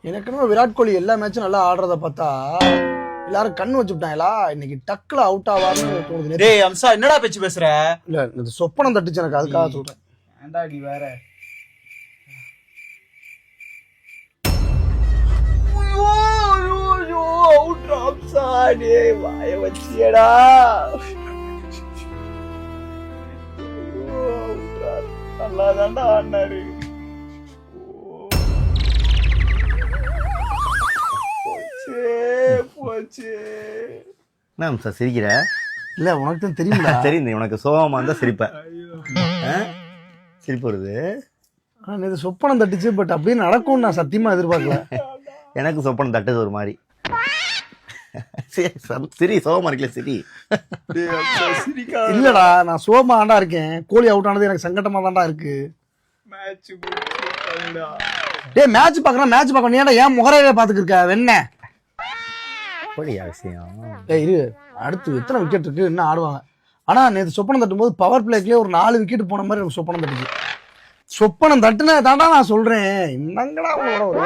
எனக்கு என்ன விராட் கோலி எல்லா மேட்சும் நல்லா ஆடுறத பார்த்தா எல்லாரும் கண்ணு வச்சுட்டாங்களா, இன்னைக்கு டக்குல அவுட் ஆவார்னு தோணுது. டேய் அம்சா என்னடா பேச்சு பேசுற? இல்ல இந்த சொப்பனம் தட்டுச்சு எனக்கு, அதுக்காக சொல்றேன். ஏன்டா நீ வேற? அவுட் அம்சா, டேய் வாய வச்சியடா. நல்லா தான்டா ஆனாரு. போச்சு. என்ன அம்சா சிரிக்கிற? இல்ல உனக்கு தான் தெரியுமா? தெரியுது, உனக்கு சோகமா இருந்தா சிரிப்ப. சிரிப்பு வருது. இது சொப்பனம் தட்டுச்சு, பட் அப்படியே நடக்கும்னு நான் சத்தியமா எதிர்பார்க்கல. எனக்கு சொப்பனம் தட்டுது ஒரு மாதிரி. சரி சோகமா இருக்கல சரி. இல்லடா நான் சோகமா தான்டா இருக்கேன். கோலி அவுட் ஆனது எனக்கு சங்கடமா தான்டா இருக்கு. டேய் மேட்ச் பாக்குறேன், மேட்ச் பார்க்கணும். ஏன்டா ஏன் முகரையவே பாத்துக்கிட்டு இருக்க வெண்ண? கோலியா விஷயம்? ஏய் இரு, அடுத்து எத்தனை விக்கெட் இருக்கு இன்னும் ஆடுவாங்க. ஆனா நேற்று சொப்பனம் தட்டும் போது பவர் பிளேக்லயே ஒரு 4 விக்கெட் போன மாதிரி எனக்கு சொப்பனம் தட்டுச்சு. சொப்பனம் தட்டுன தாண்டா நான் சொல்றேன். என்னங்கடா உங்களோட ஒரு